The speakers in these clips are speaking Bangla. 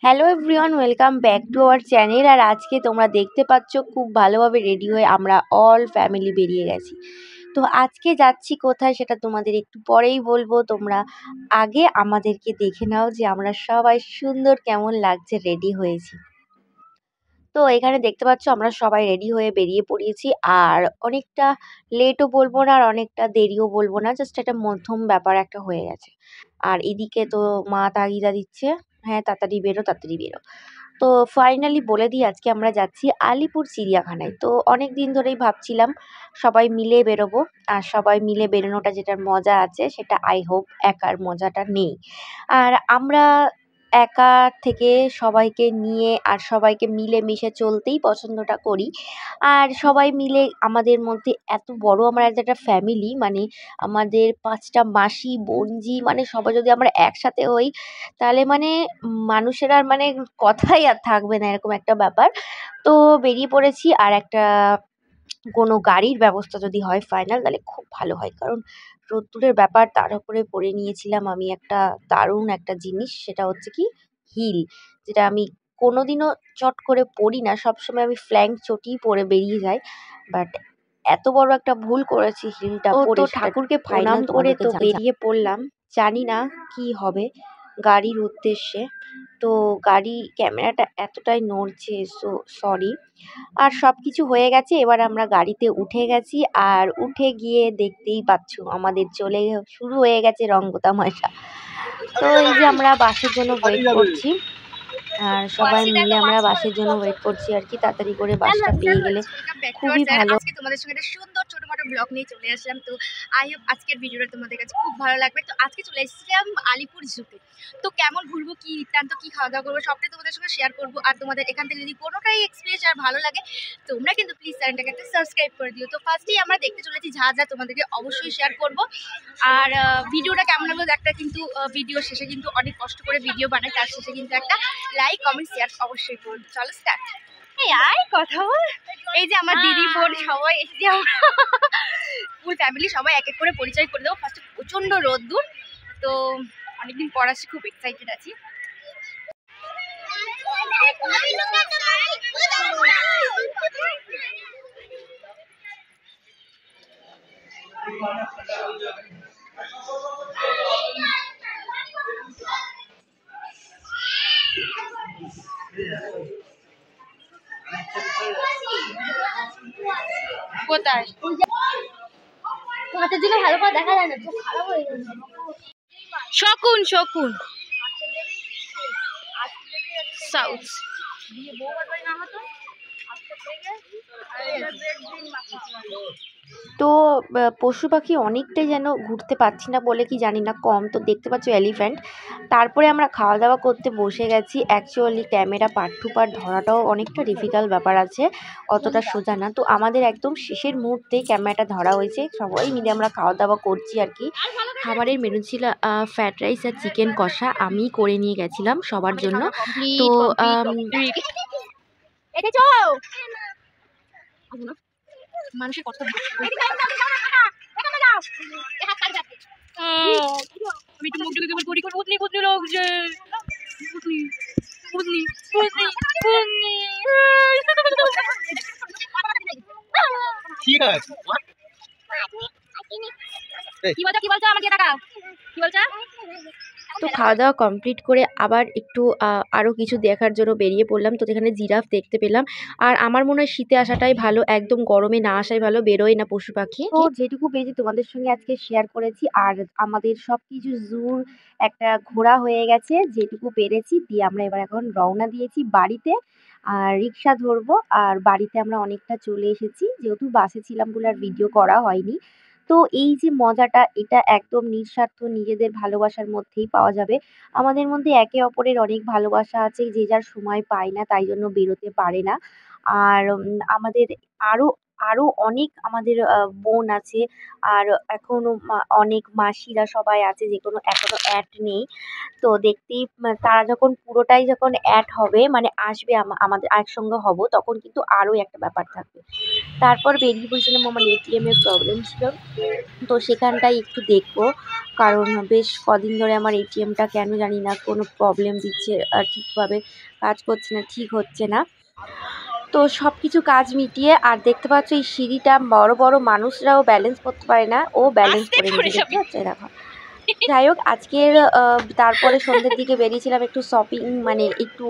Hello everyone, welcome back to our channel. আর আজকে তোমরা দেখতে পাচ্ছ খুব ভালোভাবে রেডি হয়ে আমরা অল ফ্যামিলি বেরিয়ে গেছি। তো আজকে যাচ্ছি কোথায় সেটা তোমাদের একটু পরেই বলবো। তোমরা আগে আমাদেরকে দেখে নাও যে আমরা সবাই সুন্দর কেমন লাগছে রেডি হয়েছি। তো এখানে দেখতে পাচ্ছ আমরা সবাই রেডি হয়ে বেরিয়ে পড়িয়েছি। আর অনেকটা লেটও বলবো না আর অনেকটা দেরিও বলবো না, জাস্ট একটা মধ্যম ব্যাপার একটা হয়ে গেছে। আর এদিকে তো মা তাগিদা দিচ্ছে, হ্যাঁ তাড়াতাড়ি বেরো তাড়াতাড়ি বেরো। তো ফাইনালি বলে দিই আজকে আমরা যাচ্ছি আলিপুর চিড়িয়াখানায়। তো অনেক দিন ধরেই ভাবছিলাম সবাই মিলে বেরোবো, আর সবাই মিলে বেরোনোটা যেটার মজা আছে সেটা আই হোপ একার মজাটা নেই। আর আমরা একা থেকে সবাইকে নিয়ে আর সবাইকে মিলে মিশে চলতেই পছন্দটা করি। আর সবাই মিলে আমাদের মধ্যে এত বড় আমরা একটা ফ্যামিলি, মানে আমাদের ৫টা মাসি বোনঝি, মানে সবাই যদি আমরা একসাথে হই তাহলে মানে মানুষের আর মানে কথাই আর থাকবে না, এরকম একটা ব্যাপার। তো বেরিয়ে পড়েছি। আর একটা কোনো গাড়ির ব্যবস্থা যদি হয় ফাইনাল তাহলে খুব ভালো হয়, কারণ রোদ্দুরের ব্যাপার, তার উপরে পরে নিয়েছিলাম আমি একটা দারুণ একটা জিনিস, সেটা হচ্ছে কি হিল, যেটা আমি কোনোদিনও চট করে পরি না, সবসময় আমি ফ্ল্যাঙ্ক চটিই পরে বেরিয়ে যাই। বাট এত বড় একটা ভুল করেছি হিলটা পরে, তো ঠাকুরকে প্রণাম করে তো বেরিয়ে পড়লাম। জানি না কি হবে গাড়ির উদ্দেশ্যে। তো গাড়ি ক্যামেরাটা এতটাই নড়ছে, সো সরি। আর সব কিছু হয়ে গেছে, এবার আমরা গাড়িতে উঠে গেছি। আর উঠে গিয়ে দেখতেই পাচ্ছ আমাদের শুরু হয়ে গেছে রঙ্গ তামাশা। তো এই যে আমরা বাসের জন্য ওয়েট করছি, আর সবাই মিলে আমরা বাসের জন্য ওয়েট করছি আর কি, তাড়াতাড়ি করে বাসটা পেয়ে গেলে খুবই ভালো। আজকে তোমাদের সঙ্গে একটা সুন্দর ছোটখাটো ব্লগ নিয়ে চলে আসলাম। তো আই হোপ আজকের ভিডিওটা তোমাদের কাছে খুব ভালো লাগবে। তো আজকে চলে এসেছিলাম আলিপুর জুতে। তো কেমন ঘুরবো, কি বৃত্তান্ত, কি খাওয়া দাওয়া করবো, সবটাই তোমাদের সঙ্গে শেয়ার করবো। আর তোমাদের এখান থেকে যদি কোনোটাই এক্সপিরিয়েন্স আর ভালো লাগে তোমরা কিন্তু প্লিজ চ্যানেলটাকে একটা সাবস্ক্রাইব করে দিও। তো ফার্স্টেই আমরা দেখতে চলেছি যা যা তোমাদেরকে অবশ্যই শেয়ার করবো। আর ভিডিওটা কেমন লাগলো একটা কিন্তু ভিডিও শেষে কিন্তু অনেক কষ্ট করে ভিডিও বানাই, তার শেষে কিন্তু একটা লাইক কমেন্ট শেয়ার অবশ্যই করুন। চলো স্টার্ট। এই আর কথা বল। এই যে আমার দিদি বোন সবাই এসেছে, ফুল ফ্যামিলি সবাই এক এক করে পরিচয় করে দেবো। ফার্স্টে প্রচণ্ড রোদ্দুর, তো অনেকদিন পর আসছি, খুব এক্সাইটেড আছি। কোথায় হাতের জন্য ভালো করে দেখা যায় না, তো খারাপ হয়ে যাবে। শকুন শকুন সাউথ তো পশু পাখি অনেকটাই যেন ঘুরতে পারছি না বলে কি জানি না কম, তো দেখতে পাচ্ছ এলিফ্যান্ট। তারপরে আমরা খাওয়া দাওয়া করতে বসে গেছি। Actually camera part to part ধরাটাও অনেকটা ডিফিকাল্ট ব্যাপার আছে, অতটা সোজা না। তো আমাদের একদম শেষের মুহূর্তেই ক্যামেরাটা ধরা হয়েছে, সবাই মিলে আমরা খাওয়া দাওয়া করছি আর কি। খাবারের মেনু ছিল ফ্রাইড রাইস আর চিকেন কষা, আমি করে নিয়ে গেছিলাম সবার জন্য। তো মানুষের কত আমি একটু মুখ ঢুকে করি পুতনি পুতনি লাগছে, পুতনি পুতনি পুতনি পুতনি ঠিক আছে। কি বলছো আমাকে তাকাও, কি বলছো? তো খাওয়া দাওয়া কমপ্লিট করে আবার একটু আরও কিছু দেখার জন্য বেরিয়ে পড়লাম। তো যেখানে জিরাফ দেখতে পেলাম। আর আমার মনে হয় শীতে আসাটাই ভালো, একদম গরমে না আসাই ভালো, বেরোয় না পশু পাখি। তো যেটুকু পেরেছি তোমাদের সঙ্গে আজকে শেয়ার করেছি। আর আমাদের সব কিছু জুর একটা ঘোরা হয়ে গেছে যেটুকু পেরেছি, দিয়ে আমরা এখন রওনা দিয়েছি বাড়িতে। আর রিক্সা ধরবো, আর বাড়িতে আমরা অনেকটা চলে এসেছি, যেহেতু বাসে ছিলাম বলে আর ভিডিও করা হয়নি। তো এই যে মজাটা, এটা একদম নিঃস্বার্থ নিজেদের ভালোবাসার মধ্যেই পাওয়া যাবে। আমাদের মধ্যে একে অপরের অনেক ভালোবাসা আছে, যে যার সময় পায় না তাই জন্য বেরোতে পারে না। আর আমাদের আরও আরও অনেক আমাদের বোন আছে, আর এখনও অনেক মাসিরা সবাই আছে যেগুলো এখনও অ্যাড নেই। তো দেখতেই তারা যখন পুরোটাই যখন অ্যাড হবে, মানে আসবে আমাদের একসঙ্গে হব, তখন কিন্তু আরও একটা ব্যাপার থাকবে। তারপর বেরিয়ে পড়েছিলাম, আমার এটিএমের প্রবলেম ছিল, তো সেখানটায় একটু দেখবো, কারণ বেশ কদিন ধরে আমার এটিএমটা কেন জানি না কোনো প্রবলেম দিচ্ছে, ঠিকভাবে কাজ করছে না, ঠিক হচ্ছে না। তো সব কিছু কাজ মিটিয়ে, আর দেখতে পাচ্ছ এই সিঁড়িটা বড় বড় মানুষরাও ব্যালেন্স করতে পারে না, ও ব্যালেন্স করে নিয়েছে, দেখতে পাচ্ছ দেখো। যাই হোক, আজকের তারপরে সন্ধ্যের দিকে বেরিয়েছিলাম একটু শপিং, মানে একটু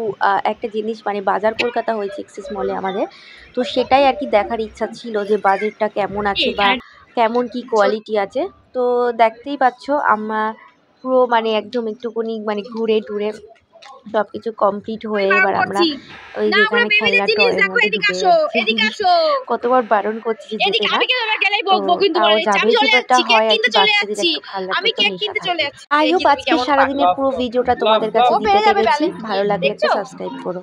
একটা জিনিস, মানে বাজার কলকাতা হয়েছে এক্সেস মলে আমাদের, তো সেটাই আর কি দেখার ইচ্ছা ছিল যে বাজেটটা কেমন আছে বা কেমন কি কোয়ালিটি আছে। তো দেখতেই পাচ্ছ আমরা পুরো মানে একদম একটুখানি মানে ঘুরে টুরে সব কিছু কমপ্লিট হয়ে এবার আমরা ওই যেখানে খেলনার টয়ের মধ্যে ঢুকে যাচ্ছি। কতবার বারণ করছি যে যেতে না, তো তাও যাবে, যেটা হয় আর কি, বাচ্চাদের একটু খেলনাতে তো নেশা থাকে। আই হোপ আজকে সারাদিনের পুরো ভিডিওটা তোমাদের কাছে দিতে পেরেছি। ভালো লাগলে একটা সাবস্ক্রাইব করো।